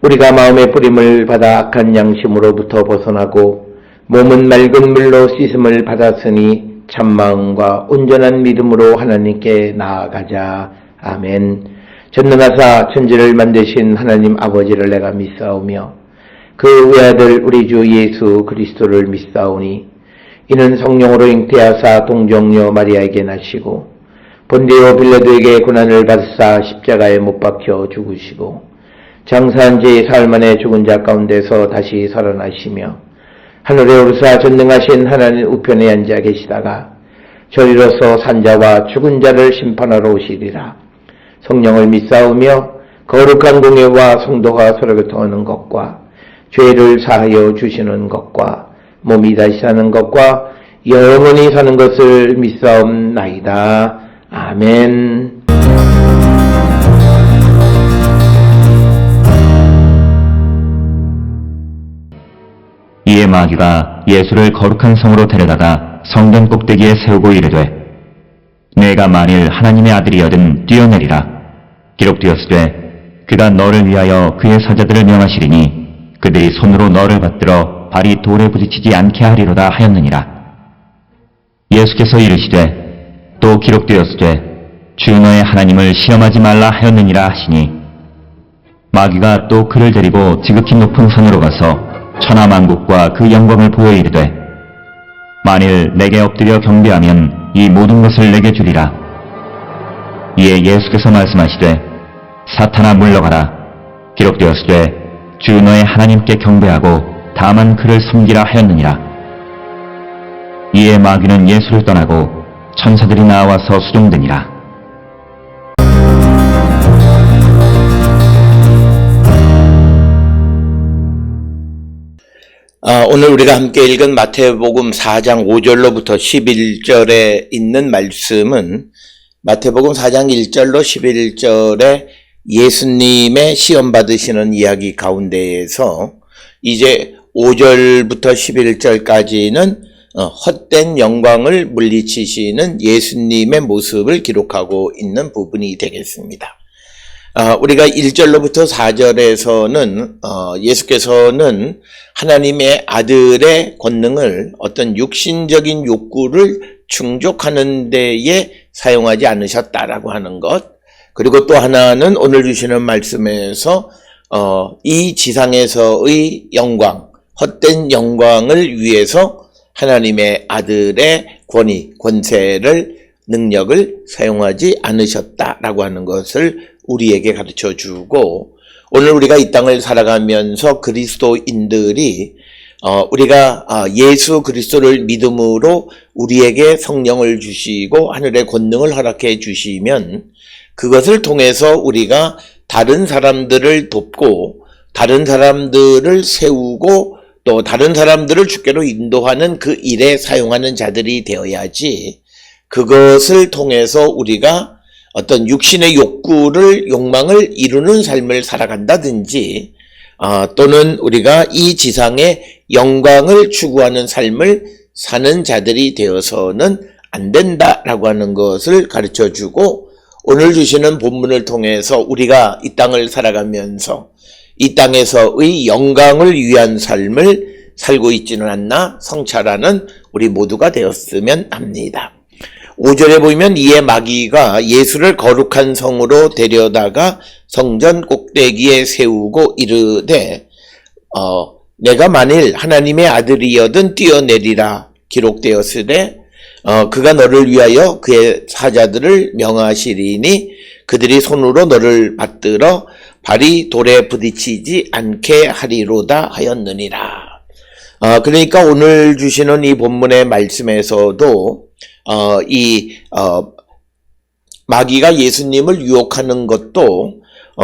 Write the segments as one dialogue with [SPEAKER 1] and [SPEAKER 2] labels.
[SPEAKER 1] 우리가 마음의 뿌림을 받아 악한 양심으로부터 벗어나고 몸은 맑은 물로 씻음을 받았으니 참마음과 온전한 믿음으로 하나님께 나아가자. 아멘. 전능하사 천지를 만드신 하나님 아버지를 내가 믿사오며 그 외아들 우리 주 예수 그리스도를 믿사오니 이는 성령으로 잉태하사 동정녀 마리아에게 나시고 본디오 빌라도에게 고난을 받으사 십자가에 못 박혀 죽으시고 장사한 지 사흘 만에 죽은 자 가운데서 다시 살아나시며 하늘에 오르사 전능하신 하나님 우편에 앉아 계시다가 저리로서 산자와 죽은 자를 심판하러 오시리라. 성령을 믿사오며 거룩한 공예와 성도가 서로 교통하는 것과 죄를 사하여 주시는 것과 몸이 다시 사는 것과 영원히 사는 것을 믿사옵나이다. 아멘.
[SPEAKER 2] 이에 마귀가 예수를 거룩한 성으로 데려다가 성전 꼭대기에 세우고 이르되 내가 만일 하나님의 아들이여든 뛰어내리라. 기록되었으되 그가 너를 위하여 그의 사자들을 명하시리니 그들이 손으로 너를 받들어 발이 돌에 부딪히지 않게 하리로다 하였느니라. 예수께서 이르시되 또 기록되었으되 주 너의 하나님을 시험하지 말라 하였느니라 하시니 마귀가 또 그를 데리고 지극히 높은 산으로 가서 천하만국과 그 영광을 보여 이르되 만일 내게 엎드려 경배하면 이 모든 것을 내게 주리라. 이에 예수께서 말씀하시되 사탄아 물러가라. 기록되었으되 주 너의 하나님께 경배하고 다만 그를 섬기라 하였느니라. 이에 마귀는 예수를 떠나고 천사들이 나와서 수종되니라.
[SPEAKER 1] 오늘 우리가 함께 읽은 마태복음 4장 5절로부터 11절에 있는 말씀은 마태복음 4장 1절로 11절에 예수님의 시험 받으시는 이야기 가운데에서 이제 5절부터 11절까지는 헛된 영광을 물리치시는 예수님의 모습을 기록하고 있는 부분이 되겠습니다. 우리가 1절로부터 4절에서는 예수께서는 하나님의 아들의 권능을 어떤 육신적인 욕구를 충족하는 데에 사용하지 않으셨다라고 하는 것, 그리고 또 하나는 오늘 주시는 말씀에서 이 지상에서의 영광, 헛된 영광을 위해서 하나님의 아들의 권위, 권세를, 능력을 사용하지 않으셨다라고 하는 것을 우리에게 가르쳐주고, 오늘 우리가 이 땅을 살아가면서 그리스도인들이 우리가 예수 그리스도를 믿음으로 우리에게 성령을 주시고 하늘의 권능을 허락해 주시면 그것을 통해서 우리가 다른 사람들을 돕고 다른 사람들을 세우고 또 다른 사람들을 주께로 인도하는 그 일에 사용하는 자들이 되어야지, 그것을 통해서 우리가 어떤 육신의 욕망을 이루는 삶을 살아간다든지 또는 우리가 이 지상의 영광을 추구하는 삶을 사는 자들이 되어서는 안 된다라고 하는 것을 가르쳐주고, 오늘 주시는 본문을 통해서 우리가 이 땅을 살아가면서 이 땅에서의 영광을 위한 삶을 살고 있지는 않나 성찰하는 우리 모두가 되었으면 합니다. 5절에 보면 이에 마귀가 예수를 거룩한 성으로 데려다가 성전 꼭대기에 세우고 이르되 내가 만일 하나님의 아들이여든 뛰어내리라. 기록되었으되 그가 너를 위하여 그의 사자들을 명하시리니 그들이 손으로 너를 받들어 발이 돌에 부딪히지 않게 하리로다 하였느니라. 그러니까 오늘 주시는 이 본문의 말씀에서도 마귀가 예수님을 유혹하는 것도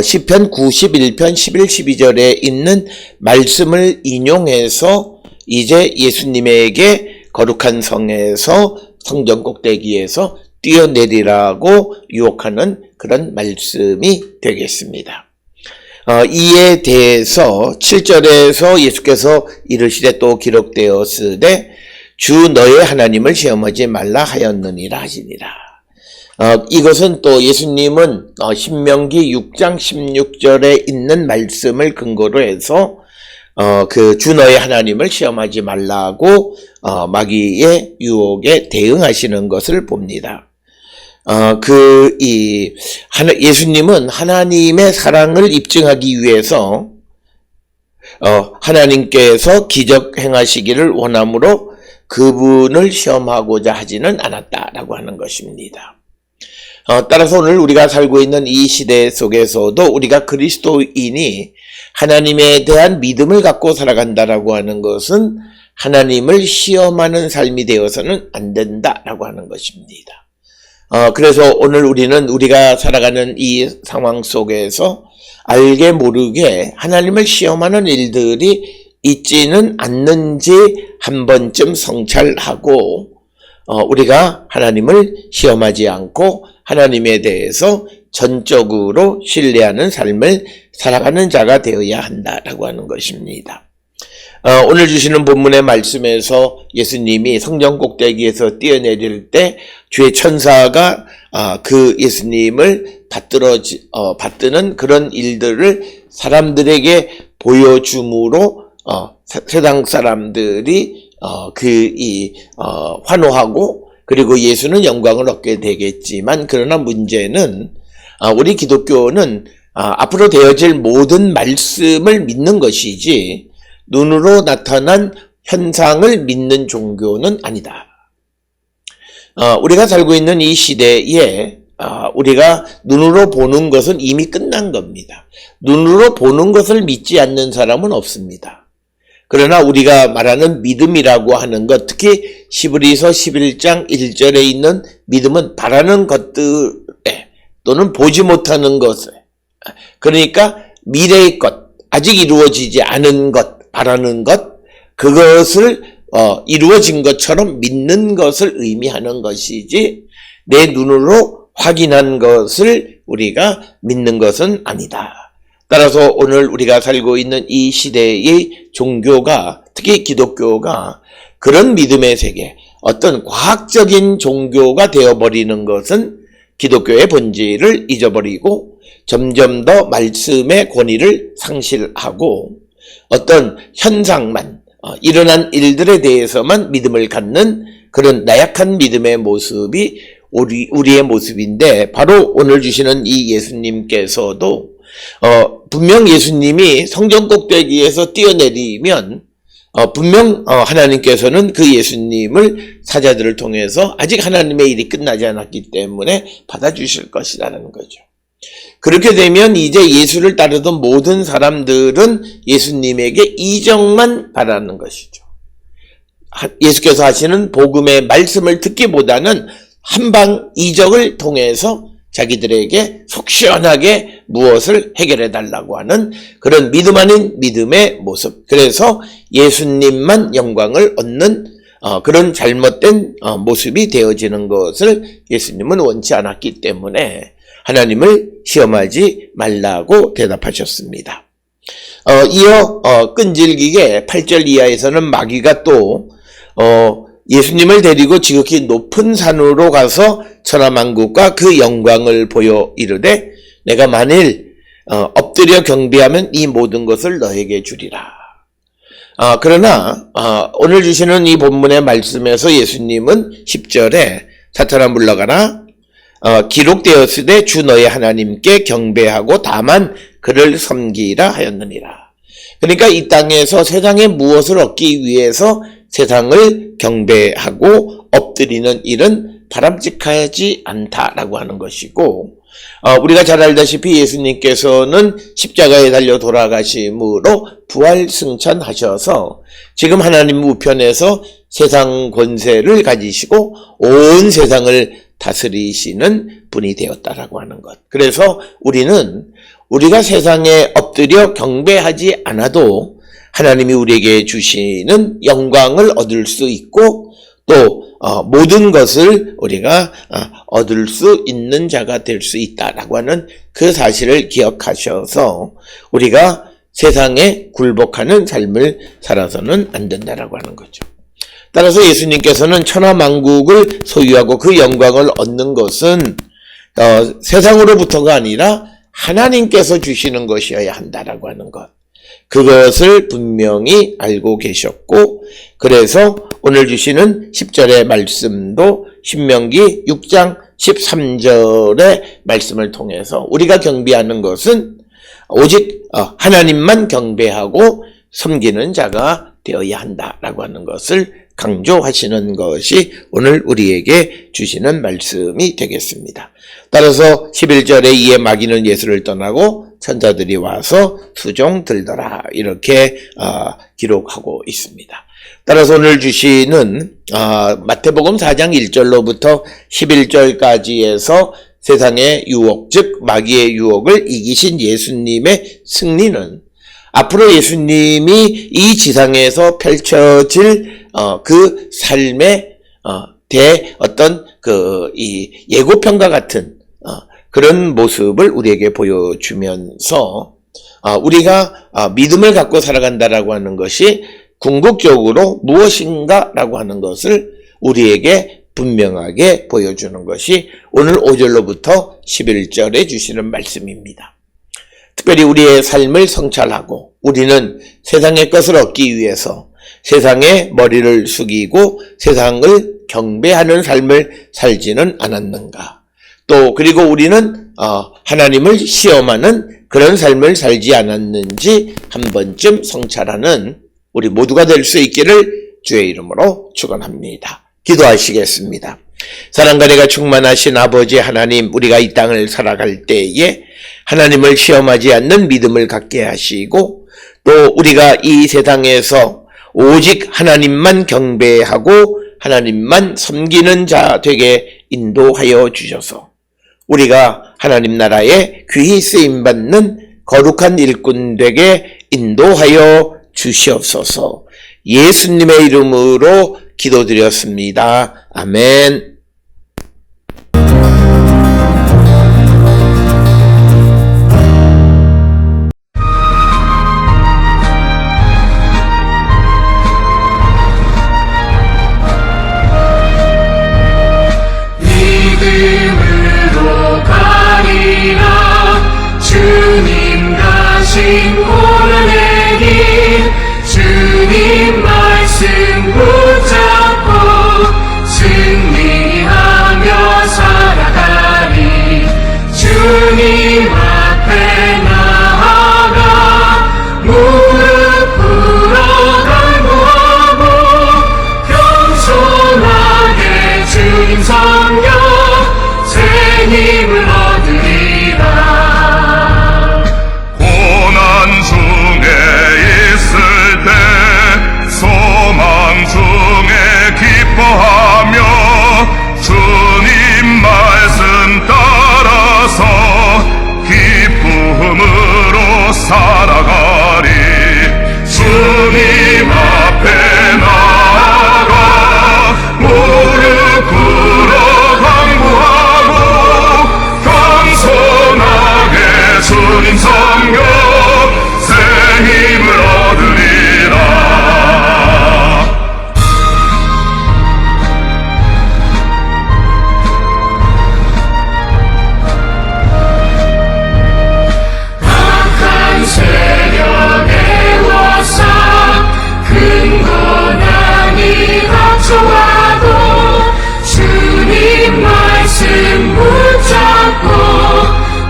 [SPEAKER 1] 시편 91편 11, 12절에 있는 말씀을 인용해서 이제 예수님에게 거룩한 성에서 성전 꼭대기에서 뛰어내리라고 유혹하는 그런 말씀이 되겠습니다. 이에 대해서 7절에서 예수께서 이르시되 또 기록되었으되 주 너의 하나님을 시험하지 말라 하였느니라 하시니라. 이것은 또 예수님은 신명기 6장 16절에 있는 말씀을 근거로 해서 그 주 너의 하나님을 시험하지 말라고 마귀의 유혹에 대응하시는 것을 봅니다. 예수님은 하나님의 사랑을 입증하기 위해서 하나님께서 기적 행하시기를 원하므로 그분을 시험하고자 하지는 않았다라고 하는 것입니다. 따라서 오늘 우리가 살고 있는 이 시대 속에서도 우리가 그리스도인이 하나님에 대한 믿음을 갖고 살아간다라고 하는 것은 하나님을 시험하는 삶이 되어서는 안 된다라고 하는 것입니다. 그래서 오늘 우리는 우리가 살아가는 이 상황 속에서 알게 모르게 하나님을 시험하는 일들이 있지는 않는지 한 번쯤 성찰하고 우리가 하나님을 시험하지 않고 하나님에 대해서 전적으로 신뢰하는 삶을 살아가는 자가 되어야 한다라고 하는 것입니다. 오늘 주시는 본문의 말씀에서 예수님이 성전 꼭대기에서 뛰어내릴 때 주의 천사가 그 예수님을 받드는 그런 일들을 사람들에게 보여줌으로 세상 사람들이 환호하고 그리고 예수는 영광을 얻게 되겠지만 그러나 문제는 우리 기독교는 앞으로 되어질 모든 말씀을 믿는 것이지 눈으로 나타난 현상을 믿는 종교는 아니다. 우리가 살고 있는 이 시대에 우리가 눈으로 보는 것은 이미 끝난 겁니다. 눈으로 보는 것을 믿지 않는 사람은 없습니다. 그러나 우리가 말하는 믿음이라고 하는 것, 특히 히브리서 11장 1절에 있는 믿음은 바라는 것들에 또는 보지 못하는 것에, 그러니까 미래의 것, 아직 이루어지지 않은 것, 바라는 것, 그것을 이루어진 것처럼 믿는 것을 의미하는 것이지 내 눈으로 확인한 것을 우리가 믿는 것은 아니다. 따라서 오늘 우리가 살고 있는 이 시대의 종교가, 특히 기독교가 그런 믿음의 세계, 어떤 과학적인 종교가 되어버리는 것은 기독교의 본질을 잊어버리고 점점 더 말씀의 권위를 상실하고 어떤 현상만, 일어난 일들에 대해서만 믿음을 갖는 그런 나약한 믿음의 모습이 우리의 모습인데, 바로 오늘 주시는 이 예수님께서도 분명 예수님이 성전 꼭대기에서 뛰어내리면 분명 하나님께서는 그 예수님을 사자들을 통해서 아직 하나님의 일이 끝나지 않았기 때문에 받아주실 것이라는 거죠. 그렇게 되면 이제 예수를 따르던 모든 사람들은 예수님에게 이적만 바라는 것이죠. 예수께서 하시는 복음의 말씀을 듣기보다는 한방 이적을 통해서 자기들에게 속 시원하게 무엇을 해결해 달라고 하는 그런 믿음 아닌 믿음의 모습. 그래서 예수님만 영광을 얻는 그런 잘못된 모습이 되어지는 것을 예수님은 원치 않았기 때문에 하나님을 시험하지 말라고 대답하셨습니다. 이어 끈질기게 8절 이하에서는 마귀가 또 예수님을 데리고 지극히 높은 산으로 가서 천하만국과 그 영광을 보여 이르되 내가 만일 엎드려 경배하면 이 모든 것을 너에게 주리라. 그러나 오늘 주시는 이 본문의 말씀에서 예수님은 10절에 사탄아 물러가라, 기록되었으되 주 너의 하나님께 경배하고 다만 그를 섬기라 하였느니라. 그러니까 이 땅에서 세상에 무엇을 얻기 위해서 세상을 경배하고 엎드리는 일은 바람직하지 않다라고 하는 것이고, 우리가 잘 알다시피 예수님께서는 십자가에 달려 돌아가심으로 부활 승천하셔서 지금 하나님 우편에서 세상 권세를 가지시고 온 세상을 다스리시는 분이 되었다라고 하는 것. 그래서 우리가 세상에 엎드려 경배하지 않아도 하나님이 우리에게 주시는 영광을 얻을 수 있고 또 모든 것을 우리가 얻을 수 있는 자가 될 수 있다라고 하는 그 사실을 기억하셔서 우리가 세상에 굴복하는 삶을 살아서는 안 된다라고 하는 거죠. 따라서 예수님께서는 천하만국을 소유하고 그 영광을 얻는 것은 세상으로부터가 아니라 하나님께서 주시는 것이어야 한다라고 하는 것. 그것을 분명히 알고 계셨고, 그래서 오늘 주시는 10절의 말씀도 신명기 6장 13절의 말씀을 통해서 우리가 경배하는 것은 오직 하나님만 경배하고 섬기는 자가 되어야 한다라고 하는 것을 강조하시는 것이 오늘 우리에게 주시는 말씀이 되겠습니다. 따라서 11절에 이에 마귀는 예수를 떠나고 천사들이 와서 수종 들더라, 이렇게 기록하고 있습니다. 따라서 오늘 주시는 마태복음 4장 1절로부터 11절까지에서 세상의 유혹, 즉 마귀의 유혹을 이기신 예수님의 승리는 앞으로 예수님이 이 지상에서 펼쳐질 그 삶의 어떤 이 예고편과 같은 그런 모습을 우리에게 보여주면서 우리가 믿음을 갖고 살아간다라고 하는 것이 궁극적으로 무엇인가라고 하는 것을 우리에게 분명하게 보여주는 것이 오늘 5절로부터 11절에 주시는 말씀입니다. 특별히 우리의 삶을 성찰하고 우리는 세상의 것을 얻기 위해서 세상에 머리를 숙이고 세상을 경배하는 삶을 살지는 않았는가. 또 그리고 우리는 하나님을 시험하는 그런 삶을 살지 않았는지 한 번쯤 성찰하는 우리 모두가 될 수 있기를 주의 이름으로 축원합니다. 기도하시겠습니다. 사랑과 은혜가 충만하신 아버지 하나님, 우리가 이 땅을 살아갈 때에 하나님을 시험하지 않는 믿음을 갖게 하시고, 또 우리가 이 세상에서 오직 하나님만 경배하고 하나님만 섬기는 자 되게 인도하여 주셔서 우리가 하나님 나라에 귀히 쓰임받는 거룩한 일꾼 되게 인도하여 주시옵소서. 예수님의 이름으로 기도드렸습니다. 아멘.
[SPEAKER 3] 믿음으로 가리라. 주님 가신 고난의 길, 주님 말씀 붙잡고 승리하며 살아가리. 주님 앞에 나아가 무릎 꿇어 간구하고 겸손하게 주님 섬겨 새 힘을 얻으리라.
[SPEAKER 4] 고난 중에 있을 때 소망 중에 기뻐하며 주님 말씀 따라서 기쁨으로 살아가리. 주님 앞에 나아가 무릎 꿇어 간구하고 겸손하게 주님 섬겨 새 힘을 얻으리라.
[SPEAKER 3] 악한 세력의 워사 큰 고난이 닥쳐와도 주님 말씀 붙잡고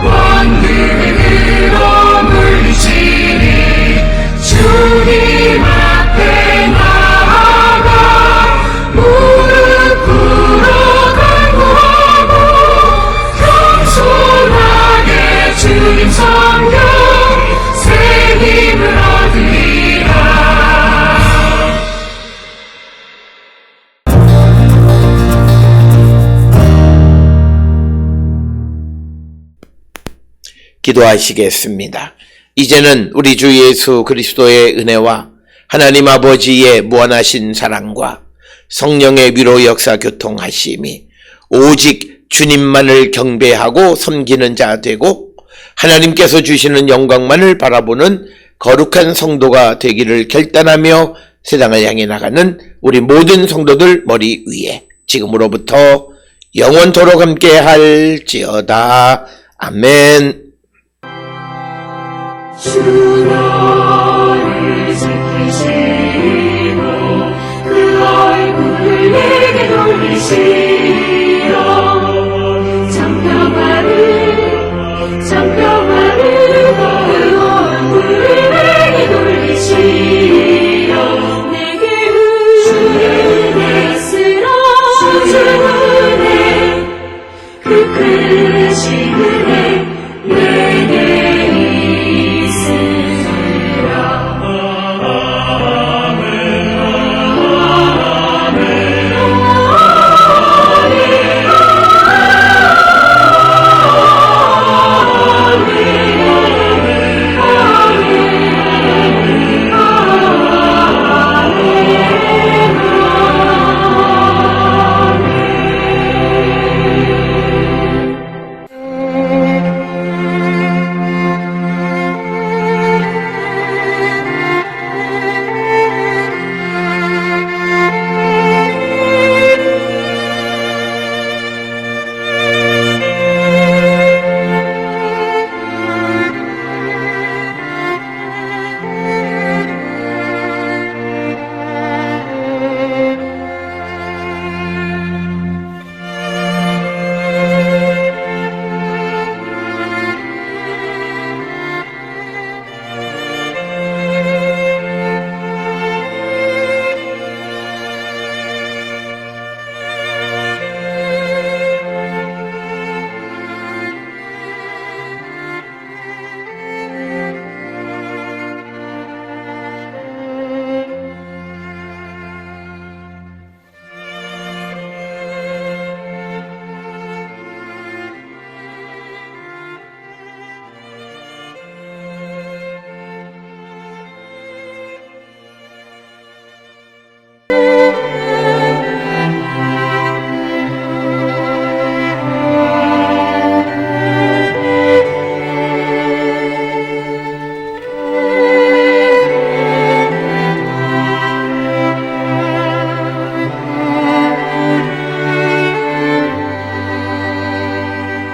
[SPEAKER 3] 원능으로 물리치니. 주님 앞에 나아가 무릎 꿇어 간구하고 겸손하게 주님 섬겨 새 힘을 얻으리라.
[SPEAKER 1] 기도하시겠습니다. 이제는 우리 주 예수 그리스도의 은혜와 하나님 아버지의 무한하신 사랑과 성령의 위로 역사 교통하심이 오직 주님만을 경배하고 섬기는 자 되고 하나님께서 주시는 영광만을 바라보는 거룩한 성도가 되기를 결단하며 세상을 향해 나가는 우리 모든 성도들 머리 위에 지금으로부터 영원토록 함께 할지어다. 아멘.
[SPEAKER 3] 주 너를 지키시고 그 얼굴을 내게 돌리시고